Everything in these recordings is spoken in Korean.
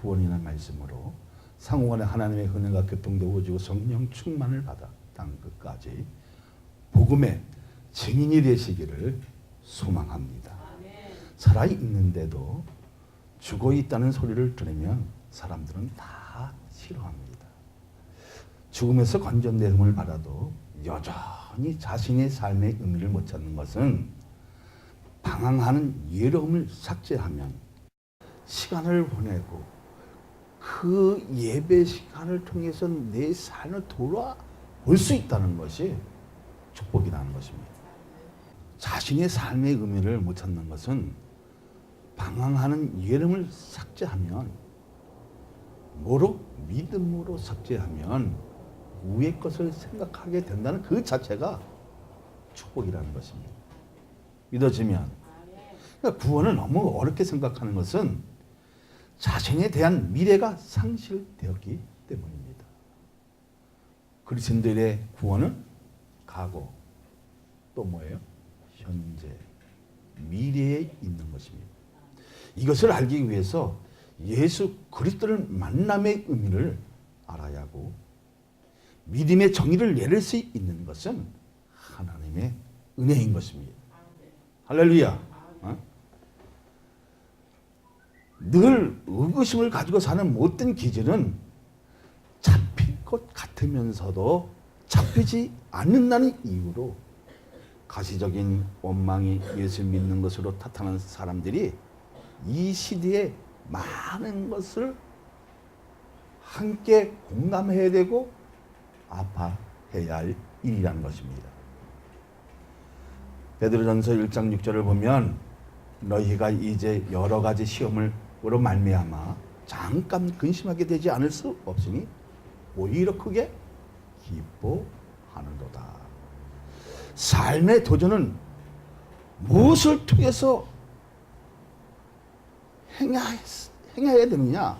구원이라는 말씀으로 상호간에 하나님의 은혜가 교통되어지고 성령 충만을 받아 땅 끝까지 복음의 증인이 되시기를 소망합니다. 살아있는데도 죽어있다는 소리를 들으면 사람들은 다 싫어합니다. 죽음에서 건져내음을 받아도 여전히 자신의 삶의 의미를 못 찾는 것은 방황하는 예로움을 삭제하면 시간을 보내고 그 예배 시간을 통해서 내 삶을 돌아볼 수 있다는 것이 축복이라는 것입니다. 자신의 삶의 의미를 못 찾는 것은 방황하는 예름을 삭제하면 뭐로? 믿음으로 삭제하면 위의 것을 생각하게 된다는 그 자체가 축복이라는 것입니다. 믿어지면. 그러니까 구원을 너무 어렵게 생각하는 것은 자신에 대한 미래가 상실되었기 때문입니다. 그리스도인들의 구원은 과거, 또 뭐예요? 현재, 미래에 있는 것입니다. 이것을 알기 위해서 예수 그리스도를 만남의 의미를 알아야 하고 믿음의 정의를 내릴 수 있는 것은 하나님의 은혜인 것입니다. 할렐루야. 늘 의구심을 가지고 사는 못된 기질은 잡힐 것 같으면서도 잡히지 않는다는 이유로 가시적인 원망이 예수 믿는 것으로 탓하는 사람들이 이 시대에 많은 것을 함께 공감해야 되고 아파해야 할 일이라는 것입니다. 베드로전서 1장 6절을 보면 너희가 이제 여러 가지 시험으로 말미암아 잠깐 근심하게 되지 않을 수 없으니 오히려 크게 기뻐하는도다. 삶의 도전은 무엇을 통해서 행해야 되느냐?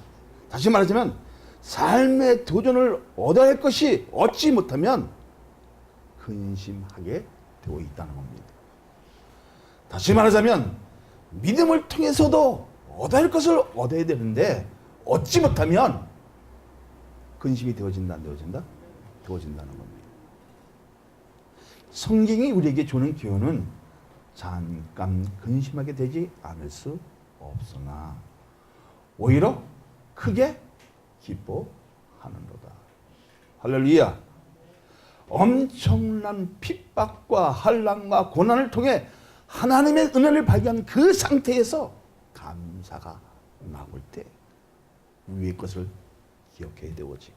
다시 말하자면 삶의 도전을 얻어야 할 것이 얻지 못하면 근심하게 되어 있다는 겁니다. 다시 말하자면 믿음을 통해서도 얻어야 할 것을 얻어야 되는데 얻지 못하면 근심이 되어진다, 안 되어진다? 되어진다는 겁니다. 성경이 우리에게 주는 교훈은 잠깐 근심하게 되지 않을 수 없으나 오히려 크게 기뻐하는도다. 할렐루야. 엄청난 핍박과 환난과 고난을 통해 하나님의 은혜를 발견한 그 상태에서 감사가 나올 때 위의 것을 기억해야 되어지고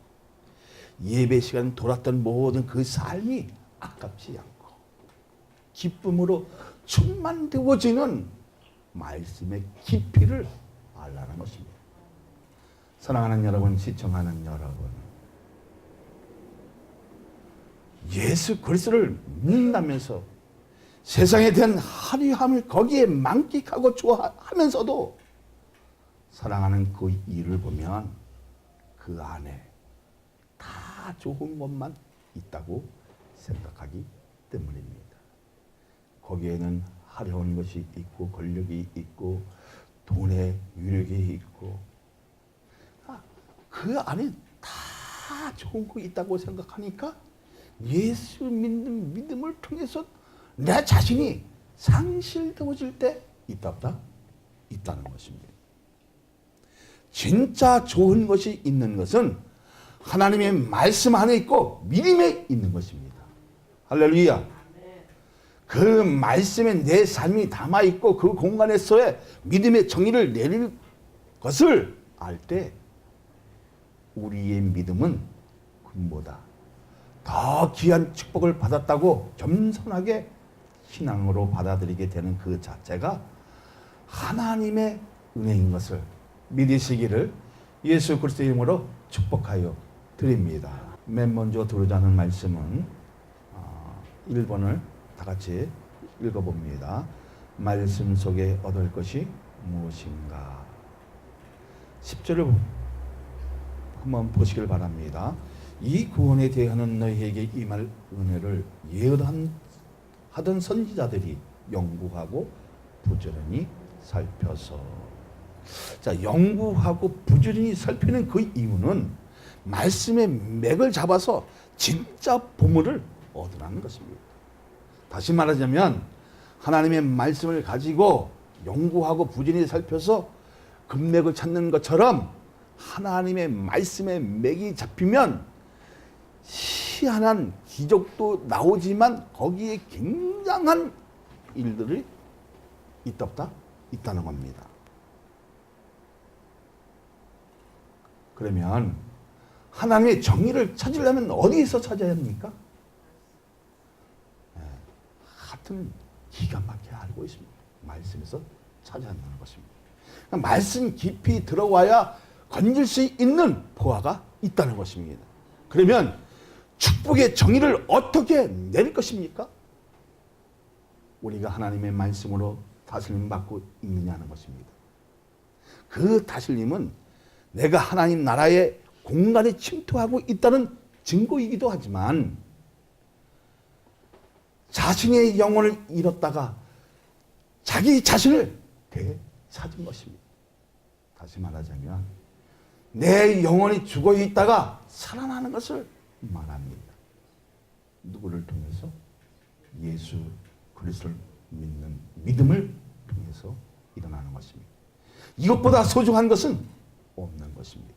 예배 시간 돌았던 모든 그 삶이 아깝지 않고 기쁨으로 충만되어지는 말씀의 깊이를 알라는 것입니다. 사랑하는 여러분, 시청하는 여러분, 예수 그리스도를 믿는다면서 세상에 대한 화려함을 거기에 만끽하고 좋아하면서도 사랑하는 그 일을 보면 그 안에 다 좋은 것만 있다고 생각하기 때문입니다. 거기에는 화려한 것이 있고 권력이 있고 돈의 유력이 있고 그 안에 다 좋은 거 있다고 생각하니까 예수 믿는 믿음을 통해서 내 자신이 상실되어질 때 있다 없다? 있다는 것입니다. 진짜 좋은 것이 있는 것은 하나님의 말씀 안에 있고 믿음에 있는 것입니다. 할렐루야. 그 말씀에 내 삶이 담아있고 그 공간에서의 믿음의 정의를 내릴 것을 알 때 우리의 믿음은 금보다 더 귀한 축복을 받았다고 겸손하게 신앙으로 받아들이게 되는 그 자체가 하나님의 은혜인 것을 믿으시기를 예수 그리스도의 이름으로 축복하여 드립니다. 맨 먼저 들어오자 하는 말씀은 1번을 다 같이 읽어봅니다. 말씀 속에 얻을 것이 무엇인가? 10절을 한번 보시길 바랍니다. 이 구원에 대하는 너희에게 임할 은혜를 예언하던 선지자들이 연구하고 부지런히 살펴서 자, 연구하고 부지런히 살피는 그 이유는 말씀의 맥을 잡아서 진짜 보물을 얻으라는 것입니다. 다시 말하자면 하나님의 말씀을 가지고 연구하고 부지런히 살펴서 금맥을 찾는 것처럼 하나님의 말씀의 맥이 잡히면 희한한 기적도 나오지만 거기에 굉장한 일들이 있다는 겁니다. 그러면 하나님의 정의를 찾으려면 어디에서 찾아야 합니까? 하여튼 기가 막히게 알고 있습니다. 말씀에서 찾아야 한다는 것입니다. 그러니까 말씀 깊이 들어와야 건질 수 있는 보화가 있다는 것입니다. 그러면 축복의 정의를 어떻게 내릴 것입니까? 우리가 하나님의 말씀으로 다스림 받고 있느냐는 것입니다. 그 다스림은 내가 하나님 나라의 공간에 침투하고 있다는 증거이기도 하지만 자신의 영혼을 잃었다가 자기 자신을 되찾은 것입니다. 다시 말하자면 내 영혼이 죽어 있다가 살아나는 것을 말합니다. 누구를 통해서? 예수 그리스도를 믿는 믿음을 통해서 일어나는 것입니다. 이것보다 소중한 것은 없는 것입니다.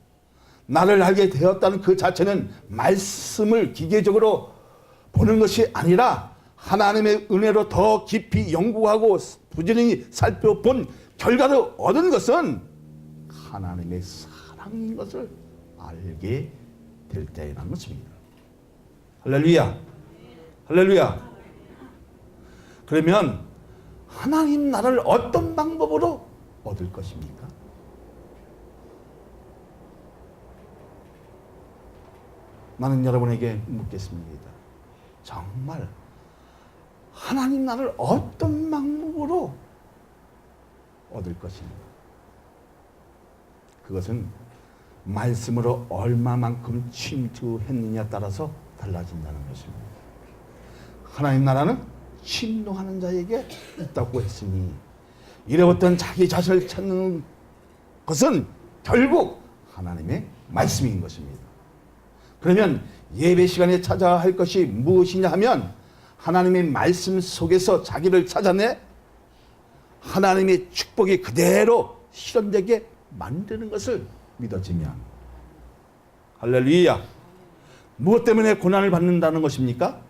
나를 알게 되었다는 그 자체는 말씀을 기계적으로 보는 것이 아니라 하나님의 은혜로 더 깊이 연구하고 부지런히 살펴본 결과로 얻은 것은 하나님의 사랑인 것을 알게 될 때라는 것입니다. 할렐루야. 할렐루야. 그러면 하나님 나라를 어떤 방법으로 얻을 것입니까? 나는 여러분에게 묻겠습니다. 정말 하나님 나라를 어떤 방법으로 얻을 것인가? 그것은 말씀으로 얼마만큼 침투했느냐에 따라서 달라진다는 것입니다. 하나님 나라는 침노하는 자에게 있다고 했으니 잃어버렸던 자기 자신을 찾는 것은 결국 하나님의 말씀인 것입니다. 그러면 예배 시간에 찾아야 할 것이 무엇이냐 하면 하나님의 말씀 속에서 자기를 찾아내 하나님의 축복이 그대로 실현되게 만드는 것을 믿어지면, 할렐루야. 무엇 때문에 고난을 받는다는 것입니까?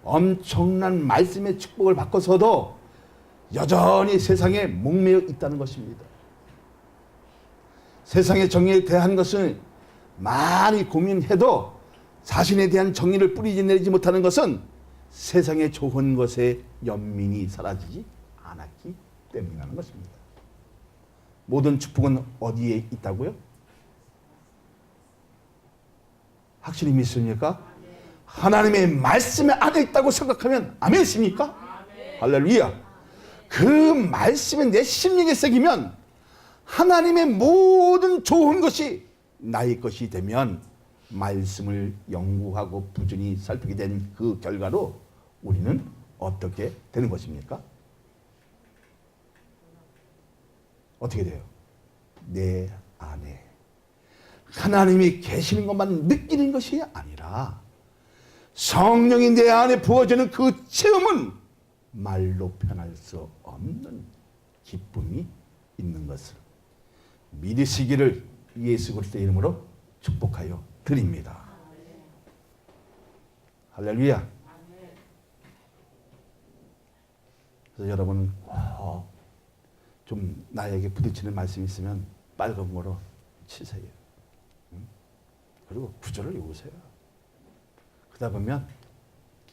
엄청난 말씀의 축복을 받고서도 여전히 세상에 목매여 있다는 것입니다. 세상의 정의에 대한 것은 많이 고민해도 자신에 대한 정의를 뿌리지 내리지 못하는 것은 세상의 좋은 것에 연민이 사라지지 않았기 때문이라는 것입니다. 모든 축복은 어디에 있다고요? 확실히 믿습니까? 하나님의 말씀에 안에 있다고 생각하면 아멘입니까? 할렐루야. 그 말씀이 내 심령에 새기면 하나님의 모든 좋은 것이 나의 것이 되면 말씀을 연구하고 부지런히 살피게 된 그 결과로 우리는 어떻게 되는 것입니까? 어떻게 돼요? 내 안에 하나님이 계시는 것만 느끼는 것이 아니라 성령이 내 안에 부어지는 그 체험은 말로 표현할 수 없는 기쁨이 있는 것을 믿으시기를 예수 그리스도의 이름으로 축복하여 드립니다. 할렐루야. 그래서 여러분 좀 나에게 부딪히는 말씀이 있으면 빨간 거로 치세요. 그리고 구절을 외우세요. 그러다 보면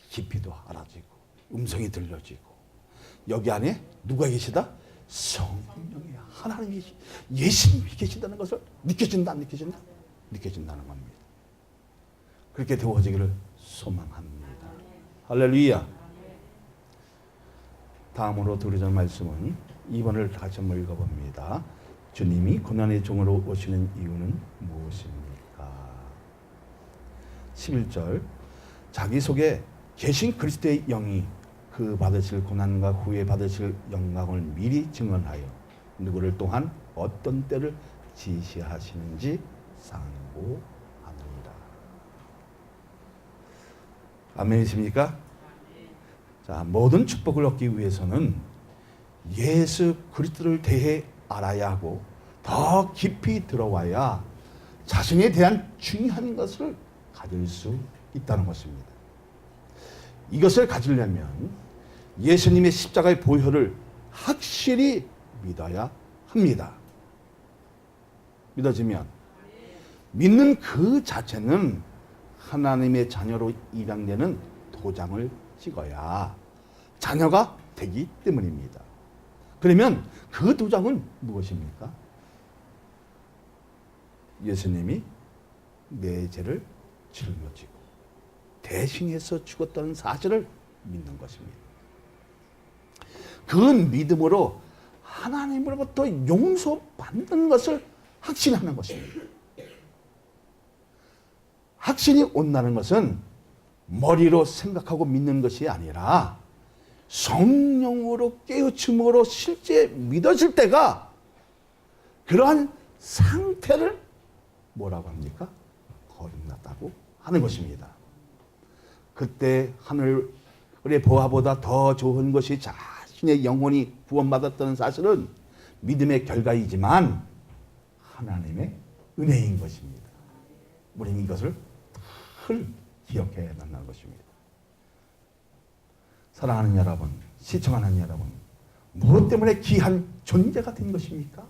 깊이도 알아지고 음성이 들려지고 여기 안에 누가 계시다? 성령이 하나님이 예수님이 계신다는 것을 느껴진다 안 느껴진다? 느껴진다는 겁니다. 그렇게 되어지기를 소망합니다. 할렐루야. 다음으로 드리는 말씀은 2번을 같이 한번 읽어봅니다. 주님이 고난의 종으로 오시는 이유는 무엇입니까? 11절 자기 속에 계신 그리스도의 영이 그 받으실 고난과 후에 받으실 영광을 미리 증언하여 누구를 또한 어떤 때를 지시하시는지 상고합니다. 아멘이십니까? 자, 모든 축복을 얻기 위해서는 예수 그리스도를 대해 알아야 하고 더 깊이 들어와야 자신에 대한 중요한 것을 가질 수 있다는 것입니다. 이것을 가지려면 예수님의 십자가의 보혈을 확실히 믿어야 합니다. 믿어지면 믿는 그 자체는 하나님의 자녀로 입양되는 도장을 찍어야 자녀가 되기 때문입니다. 그러면 그 도장은 무엇입니까? 예수님이 내 죄를 짊어지고 대신해서 죽었다는 사실을 믿는 것입니다. 그 믿음으로 하나님으로부터 용서받는 것을 확신하는 것입니다. 확신이 온다는 것은 머리로 생각하고 믿는 것이 아니라 성령으로 깨우침으로 실제 믿어질 때가 그러한 상태를 뭐라고 합니까? 거듭났다고 하는 것입니다. 그때 하늘의 보화보다 더 좋은 것이 자신의 영혼이 구원받았다는 사실은 믿음의 결과이지만 하나님의 은혜인 것입니다. 우리는 이것을 늘 기억해야 한다는 것입니다. 사랑하는 여러분, 시청하는 여러분, 무엇 때문에 귀한 존재가 된 것입니까?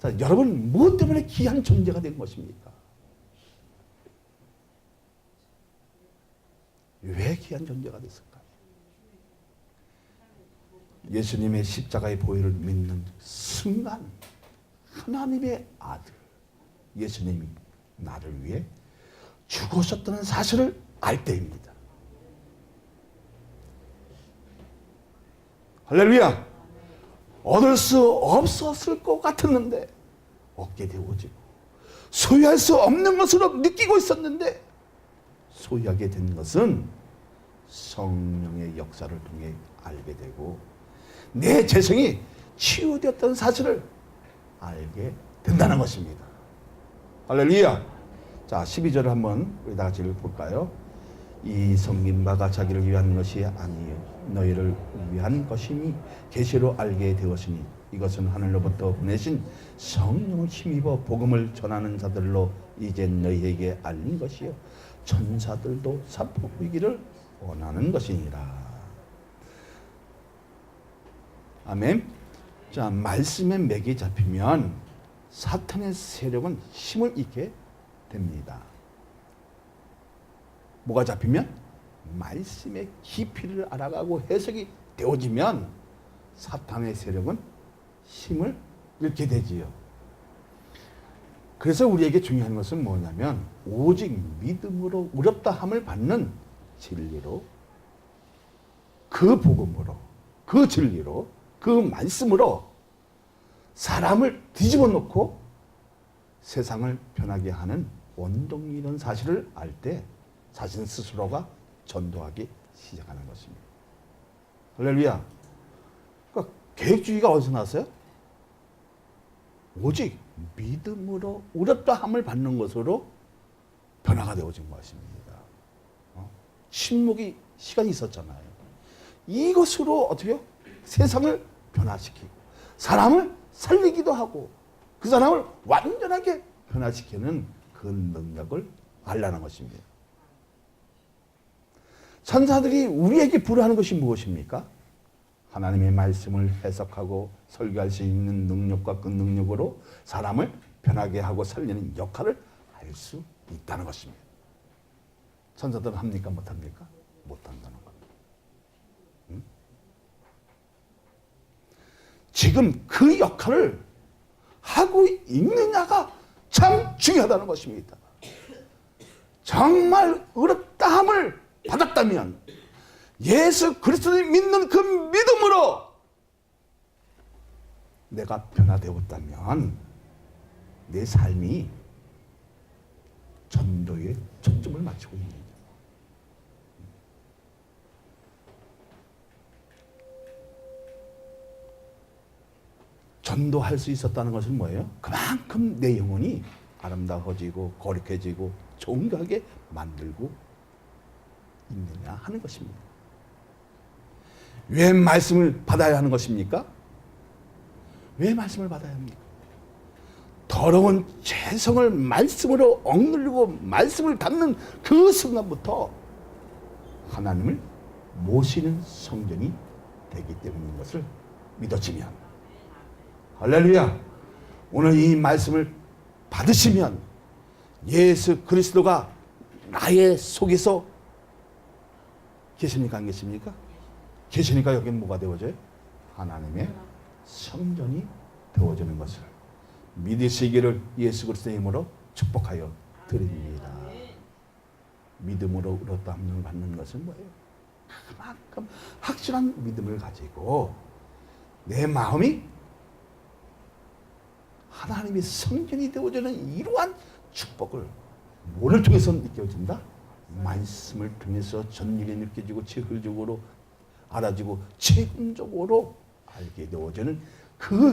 자, 여러분 무엇 때문에 귀한 존재가 된 것입니까? 왜 귀한 존재가 됐을까요? 예수님의 십자가의 보혈을 믿는 순간 하나님의 아들 예수님이 나를 위해 죽으셨다는 사실을 알 때입니다. 할렐루야! 얻을 수 없었을 것 같았는데 얻게 되어지고 소유할 수 없는 것으로 느끼고 있었는데 소유하게 된 것은 성령의 역사를 통해 알게 되고 내 죄성이 치유되었다는 사실을 알게 된다는 것입니다. 할렐루야! 자, 12절을 한번 우리 다 같이 볼까요? 이 섬긴 바가 자기를 위한 것이 아니요 너희를 위한 것이니 계시로 알게 되었으니 이것은 하늘로부터 보내신 성령을 힘입어 복음을 전하는 자들로 이제 너희에게 알린 것이요 천사들도 사포이기를 원하는 것이니라. 아멘. 자, 말씀의 맥이 잡히면 사탄의 세력은 힘을 잃게 됩니다. 뭐가 잡히면? 말씀의 깊이를 알아가고 해석이 되어지면 사탄의 세력은 힘을 잃게 되지요. 그래서 우리에게 중요한 것은 뭐냐면 오직 믿음으로 의롭다함을 받는 진리로 그 복음으로 그 진리로 그 말씀으로 사람을 뒤집어 놓고 세상을 변하게 하는 원동이 이런 사실을 알 때 자신 스스로가 전도하기 시작하는 것입니다. 할렐루야. 그러니까 계획주의가 어디서 나왔어요? 오직 믿음으로 의롭다함을 받는 것으로 변화가 되어진 것입니다. 침묵이 시간이 있었잖아요. 이것으로 어떻게요? 세상을 변화시키고 사람을 살리기도 하고 그 사람을 완전하게 변화시키는 그 능력을 알라는 것입니다. 천사들이 우리에게 부르하는 것이 무엇입니까? 하나님의 말씀을 해석하고 설교할 수 있는 능력과 그 능력으로 사람을 변하게 하고 살리는 역할을 할 수 있다는 것입니다. 천사들은 합니까? 못합니까? 못한다는 겁니다. 응? 지금 그 역할을 하고 있느냐가 참 중요하다는 것입니다. 정말 의롭다함을 받았다면 예수 그리스도를 믿는 그 믿음으로 내가 변화되었다면 내 삶이 전도에 초점을 맞추고 있는 거예요. 전도할 수 있었다는 것은 뭐예요? 그만큼 내 영혼이 아름다워지고 거룩해지고 존귀하게 만들고 있느냐 하는 것입니다. 왜 말씀을 받아야 하는 것입니까? 왜 말씀을 받아야 합니까? 더러운 죄성을 말씀으로 억누르고 말씀을 닫는 그 순간부터 하나님을 모시는 성전이 되기 때문인 것을 믿어지면, 할렐루야, 오늘 이 말씀을 받으시면 예수 그리스도가 나의 속에서 계십니까? 안 계십니까? 계시니까 여기는 뭐가 되어져요? 하나님의 성전이 되어지는 것을 믿으시기를 예수 그리스도의 이름으로 축복하여 드립니다. 믿음으로 얻었다함을 받는 것은 뭐예요? 그만큼 확실한 믿음을 가지고 내 마음이 하나님의 성전이 되어지는 이러한 축복을 뭐를 통해서 느껴진다? 말씀을 통해서 전율이 느껴지고 체질적으로 알아지고 체험적으로 알게 되어지는 그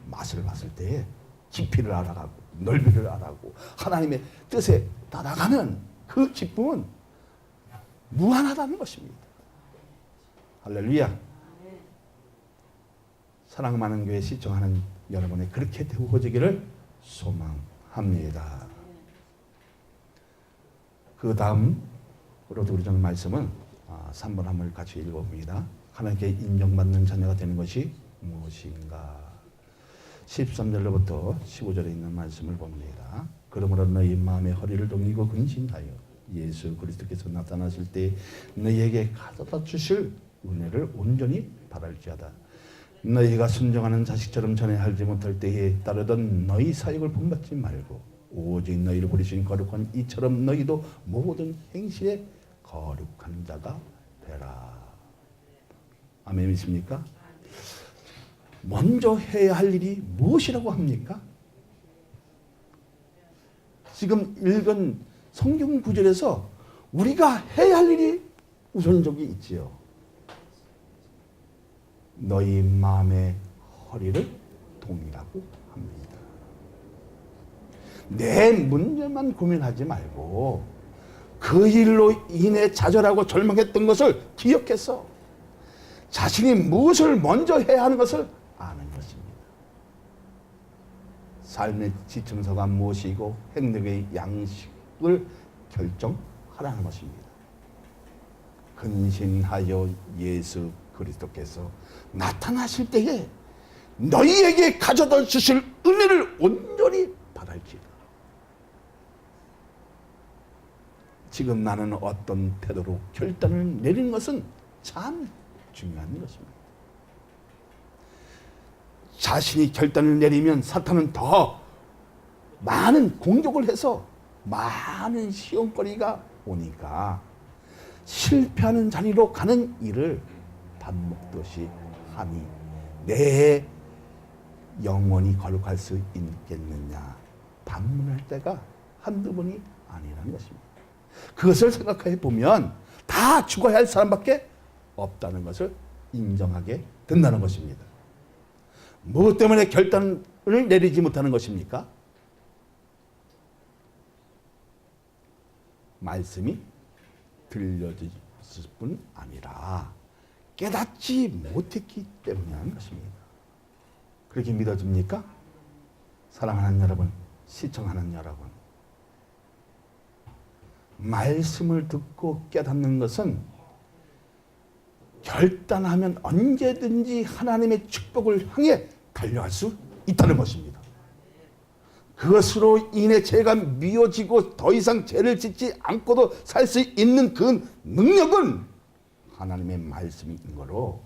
맛을 봤을 때에 깊이를 알아가고 넓이를 알아가고 하나님의 뜻에 따라가는 그 기쁨은 무한하다는 것입니다. 할렐루야. 사랑 많은 교회 시청하는 여러분의 그렇게 되어지기를 소망합니다. 그 다음으로 우리는 말씀은 3번 한번 같이 읽어봅니다. 하나님께 인정받는 자녀가 되는 것이 무엇인가? 13절로부터 15절에 있는 말씀을 봅니다. 그러므로 너희 마음의 허리를 동이고 근신하여 예수 그리스도께서 나타나실 때 너희에게 가져다 주실 은혜를 온전히 바랄지어다. 너희가 순종하는 자식처럼 전에 알지 못할 때에 따르던 너희 사역을 본받지 말고 오직 너희를 부르신 거룩한 이처럼 너희도 모든 행실에 거룩한 자가 되라. 아멘 믿습니까? 먼저 해야 할 일이 무엇이라고 합니까? 지금 읽은 성경 구절에서 우리가 해야 할 일이 우선적이 있지요. 너희 마음의 허리를 동이라고 합니다. 내 문제만 고민하지 말고 그 일로 인해 좌절하고 절망했던 것을 기억해서 자신이 무엇을 먼저 해야 하는 것을 아는 것입니다. 삶의 지침서가 무엇이고 행동의 양식을 결정하라는 것입니다. 근신하여 예수 그리스도께서 나타나실 때에 너희에게 가져다 주실 은혜를 온전히 바랄지어다. 지금 나는 어떤 태도로 결단을 내리는 것은 참 중요한 것입니다. 자신이 결단을 내리면 사탄은 더 많은 공격을 해서 많은 시험거리가 오니까 실패하는 자리로 가는 일을 밥 먹듯이 하니 내 영혼이 거룩할 수 있겠느냐 반문할 때가 한두 번이 아니라는 것입니다. 그것을 생각해 보면 다 죽어야 할 사람밖에 없다는 것을 인정하게 된다는 것입니다. 무엇 때문에 결단을 내리지 못하는 것입니까? 말씀이 들려질 뿐 아니라 깨닫지 못했기 때문이라는 것입니다. 그렇게 믿어집니까? 사랑하는 여러분, 시청하는 여러분, 말씀을 듣고 깨닫는 것은 결단하면 언제든지 하나님의 축복을 향해 달려갈 수 있다는 것입니다. 그것으로 인해 죄가 미워지고 더 이상 죄를 짓지 않고도 살 수 있는 그 능력은 하나님의 말씀인 거로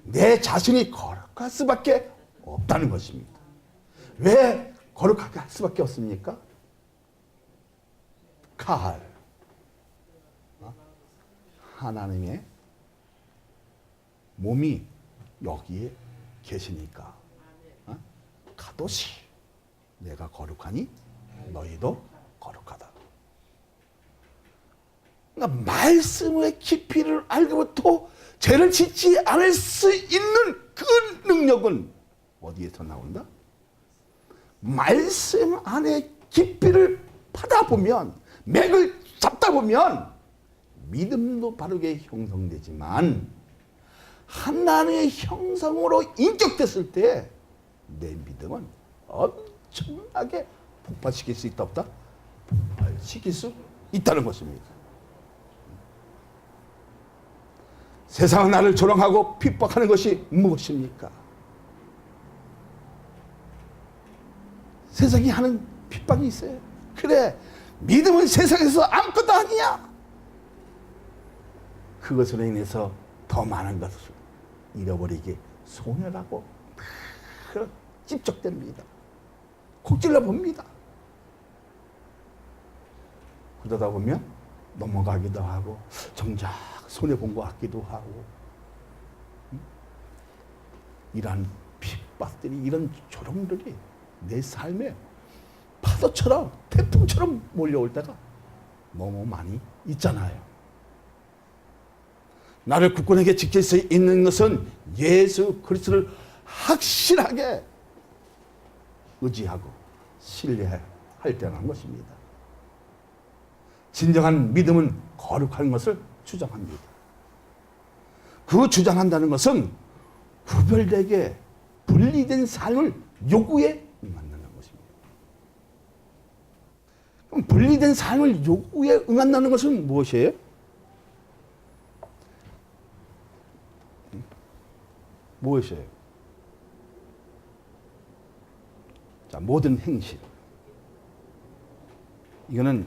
내 자신이 거룩할 수밖에 없다는 것입니다. 왜 거룩하게 할 수밖에 없습니까? 하나님의 몸이 여기에 계시니까 가도시 내가 거룩하니 너희도 거룩하다. 그러니까 말씀의 깊이를 알고부터 죄를 짓지 않을 수 있는 그 능력은 어디에서 나온다? 말씀 안에 깊이를 파다 보면, 맥을 잡다 보면 믿음도 바르게 형성되지만 하나님의 형성으로 인격됐을 때 내 믿음은 엄청나게 폭발시킬 수 있다 없다? 폭발시킬 수 있다는 것입니다. 세상은 나를 조롱하고 핍박하는 것이 무엇입니까? 세상이 하는 핍박이 있어요. 그래, 믿음은 세상에서 아무것도 아니야. 그것으로 인해서 더 많은 것을 잃어버리게 소멸하고 찝적됩니다. 콕질러 봅니다. 그러다 보면 넘어가기도 하고 정작 손해본 것 같기도 하고, 이러한 핍박들이, 이런 조롱들이 내 삶에 파도처럼, 태풍처럼 몰려올 때가 너무 많이 있잖아요. 나를 굳건하게 지킬 수 있는 것은 예수 그리스도를 확실하게 의지하고 신뢰할 때라는 것입니다. 진정한 믿음은 거룩한 것을 주장합니다. 그 주장한다는 것은 구별되게 분리된 삶을 요구에 응한다는 것입니다. 그럼 분리된 삶을 요구에 응한다는 것은 무엇이에요? 무엇이에요? 자, 모든 행실. 이거는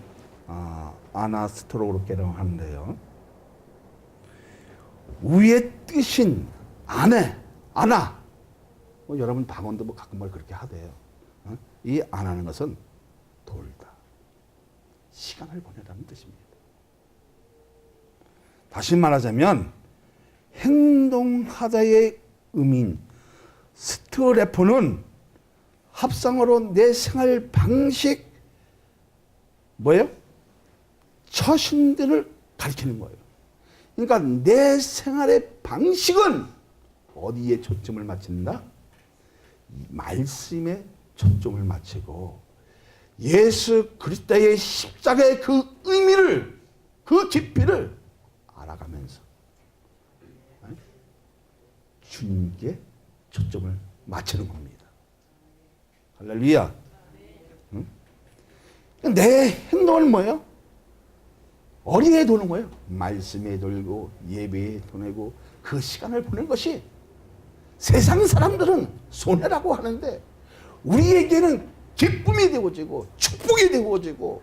아나 스트로로 개정하는데요. 위의 뜻인 아나. 여러분 방언도 가끔 그렇게 하대요. 이 아나는 것은 돌다. 시간을 보내라는 뜻입니다. 다시 말하자면 행동하다의 의미인 스트레포는 합성어로 내 생활 방식, 뭐예요? 처신들을 가리키는 거예요. 그러니까 내 생활의 방식은 어디에 초점을 맞춘다? 말씀에 초점을 맞추고 예수 그리스도의 십자가의 그 의미를, 그 깊이를 알아가면서 주님께 초점을 맞추는 겁니다. 할렐루야. 응? 내 행동은 뭐예요? 어디에 도는 거예요? 말씀에 돌고 예배에 보내고 그 시간을 보낸 것이 세상 사람들은 손해라고 하는데 우리에게는 기쁨이 되어지고 축복이 되어지고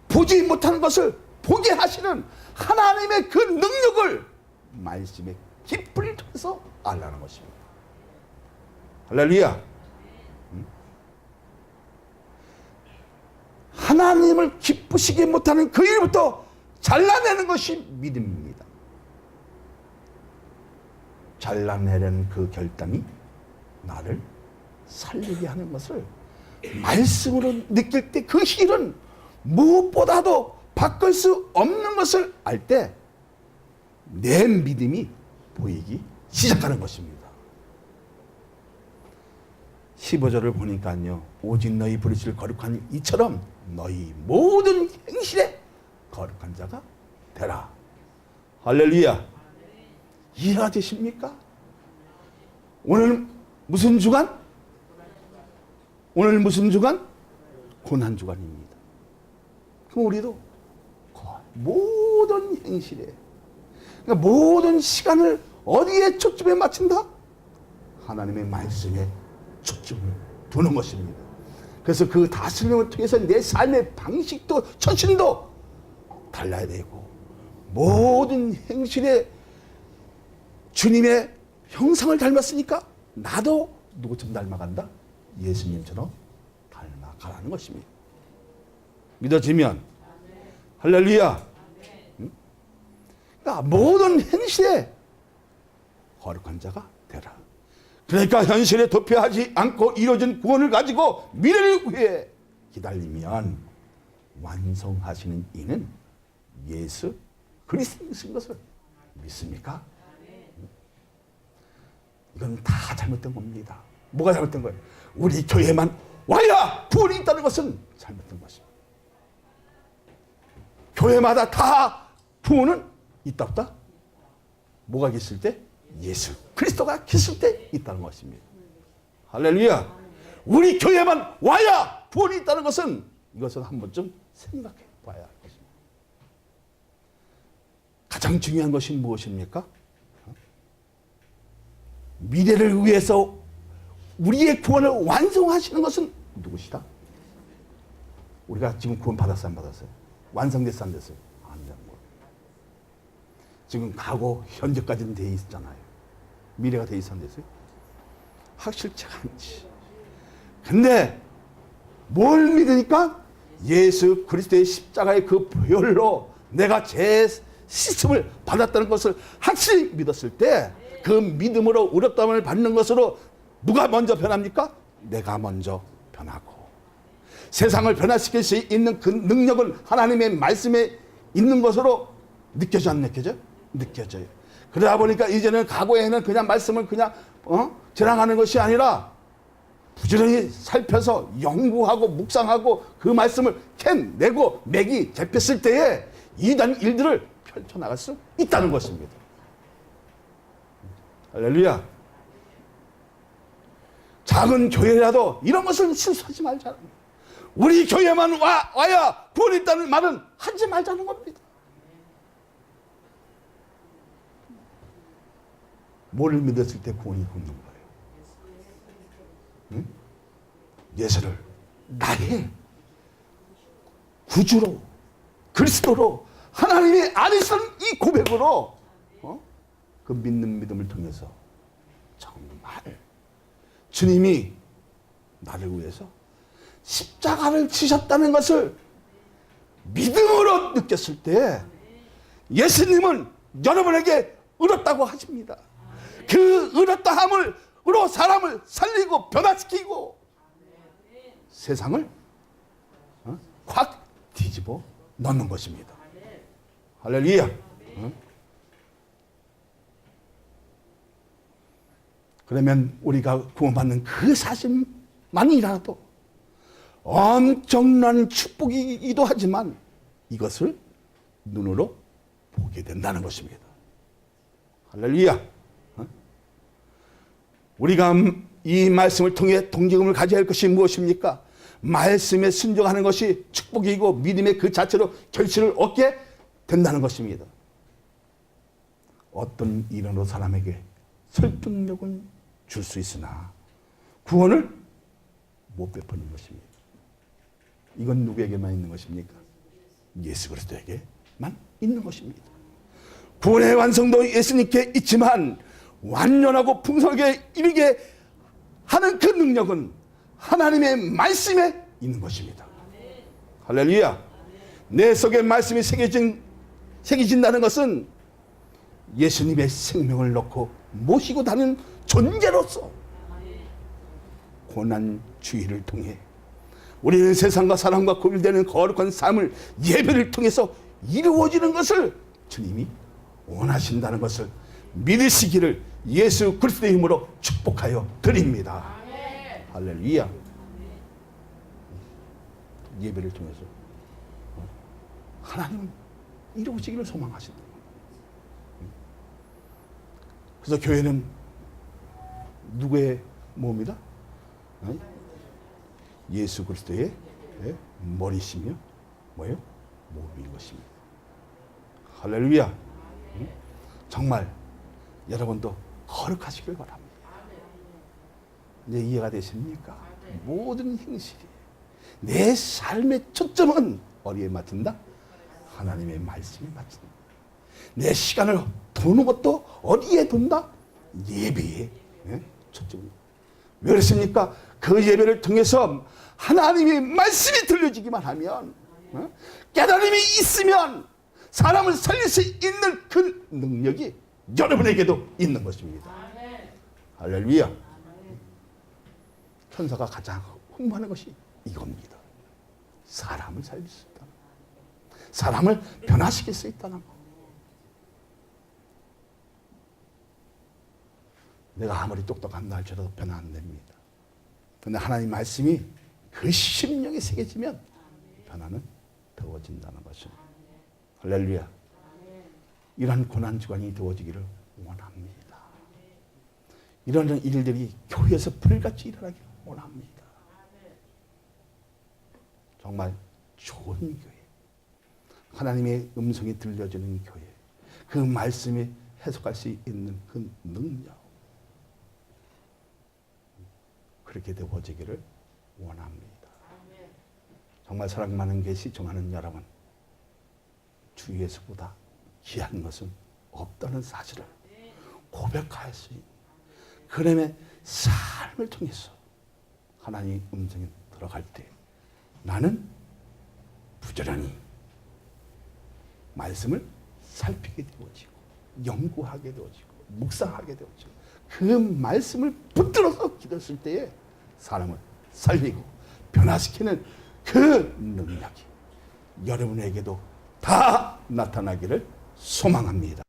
보지 못하는 것을 보게 하시는 하나님의 그 능력을 말씀의 깊이를 통해서 알라는 것입니다. 할렐루야. 하나님을 기쁘시게 못하는 그 일부터 잘라내는 것이 믿음입니다. 잘라내려는 그 결단이 나를 살리게 하는 것을 말씀으로 느낄 때 그 일은 무엇보다도 바꿀 수 없는 것을 알 때 내 믿음이 보이기 시작하는 것입니다. 15절을 보니까요. 오직 너희 부르실 거룩한 이처럼 너희 모든 행실에 거룩한 자가 되라. 할렐루야. 이해가 되십니까? 오늘 무슨 주간? 오늘 무슨 주간? 고난주간입니다. 그럼 우리도 모든 행실에, 그러니까 모든 시간을 어디에 초점에 맞춘다? 하나님의 말씀에 초점을 두는 것입니다. 그래서 그 다스림을 통해서 내 삶의 방식도 처신도 달라야 되고 모든 행실에 주님의 형상을 닮았으니까 나도 누구처럼 닮아간다? 예수님처럼 닮아가라는 것입니다. 믿어지면 할렐루야. 응? 그러니까 모든 행실에 거룩한 자가 되라. 그러니까 현실에 도피하지 않고 이루어진 구원을 가지고 미래를 위해 기다리면 완성하시는 이는 예수 그리스도이신 것을 믿습니까? 이건 다 잘못된 겁니다. 뭐가 잘못된 거예요? 우리 교회만 와야 구원이 있다는 것은 잘못된 것입니다. 교회마다 다 구원은 있다 없다? 뭐가 계실 때? 예수 그리스도가 계실 때 있다는 것입니다. 할렐루야. 우리 교회만 와야 구원이 있다는 것은 이것은 한 번쯤 생각해 봐야 할 것입니다. 가장 중요한 것이 무엇입니까? 미래를 위해서 우리의 구원을 완성하시는 것은 누구시다? 우리가 지금 구원 받았어요, 안 받았어요? 완성됐어요, 안 됐어요? 안 된 거예요. 지금 과거, 현재까지는 돼 있잖아요. 미래가 돼 있어, 안 됐어요? 확실치가 않지. 근데 뭘 믿으니까? 예수 그리스도의 십자가의 그 보혈로 내가 제 시스템을 받았다는 것을 확실히 믿었을 때 그 믿음으로 의롭다함을 받는 것으로 누가 먼저 변합니까? 내가 먼저 변하고 세상을 변화시킬 수 있는 그 능력은 하나님의 말씀에 있는 것으로 느껴져 안 느껴져? 느껴져요. 그러다 보니까 이제는 과거에는 그냥 말씀을 그냥 자랑하는 것이 아니라 부지런히 살펴서 연구하고 묵상하고 그 말씀을 캐내고 맥이 잡혔을 때에 이단 일들을 펼쳐나갈 수 있다는 것입니다. 할렐루야. 작은 교회라도 이런 것은 실수하지 말자. 우리 교회만 와야 구원이 있다는 말은 하지 말자는 겁니다. 뭘 믿었을 때 구원이 없는 거예요? 응? 예수를 나의 구주로 그리스도로 하나님의 아니시는 이 고백으로 그 믿는 믿음을 통해서 정말 주님이 나를 위해서 십자가를 지셨다는 것을 믿음으로 느꼈을 때 예수님은 여러분에게 의롭다고 하십니다. 그 의롭다함으로 사람을 살리고 변화시키고 세상을 확 뒤집어 놓는 것입니다. 할렐루야. 그러면 우리가 구원받는 그 사실만이라도 엄청난 축복이기도 하지만 이것을 눈으로 보게 된다는 것입니다. 할렐루야. 우리가 이 말씀을 통해 동기금을 가져야 할 것이 무엇입니까? 말씀에 순종하는 것이 축복이고 믿음의 그 자체로 결실을 얻게 된다는 것입니다. 어떤 일으로 사람에게 설득력은 줄 수 있으나 구원을 못 베푸는 것입니다. 이건 누구에게만 있는 것입니까? 예수 그리스도에게만 있는 것입니다. 구원의 완성도 예수님께 있지만 완전하고 풍성하게 이르게 하는 그 능력은 하나님의 말씀에 있는 것입니다. 할렐루야. 내 속에 말씀이 새겨진다는 것은 예수님의 생명을 넣고 모시고 다니는 존재로서 고난주의를 통해 우리는 세상과 사람과 구별되는 거룩한 삶을 예배를 통해서 이루어지는 것을 주님이 원하신다는 것을 믿으시기를 예수 그리스도의 힘으로 축복하여 드립니다. 할렐루야. 예배를 통해서 하나님은 이루어지기를 소망하신다. 그래서 교회는 누구의 몸이다? 예수 그리스도의 머리시며 뭐예요? 몸인 것입니다. 할렐루야. 정말 여러분도 거룩하시길 바랍니다. 이제 이해가 되십니까? 모든 행실이 내 삶의 초점은 어디에 맞춘다? 하나님의 말씀에 맞춘다. 내 시간을 도는 것도 어디에 둔다? 예배에 초점입니다. 왜 그렇습니까? 그 예배를 통해서 하나님의 말씀이 들려지기만 하면 깨달음이 있으면 사람을 살릴 수 있는 그 능력이 여러분에게도 있는 것입니다. 할렐루야. 천사가 가장 흥분하는 것이 이겁니다. 사람을 살릴 수 있다. 사람을 변화시킬 수 있다는 것. 내가 아무리 똑똑한다 할지라도 변화 안 됩니다. 그런데 하나님 말씀이 그 심령에 새겨지면 변화는 더워진다는 것입니다. 할렐루야. 이런 고난주간이 더워지기를 원합니다. 이런 일들이 교회에서 불같이 일어나기를 원합니다. 정말 좋은 교회, 하나님의 음성이 들려지는 교회, 그 말씀이 해석할 수 있는 그 능력, 그렇게 되어지기를 원합니다. 정말 사랑 많은 게 시청하는 여러분, 주 예수보다 귀한 것은 없다는 사실을 고백할 수 있는 그놈의 삶을 통해서 하나님의 음성이 들어갈 때 나는 부지런히 말씀을 살피게 되어지고 연구하게 되어지고 묵상하게 되어지고 그 말씀을 붙들어서 기도했을 때에 사람을 살리고 변화시키는 그 능력이 여러분에게도 다 나타나기를 소망합니다.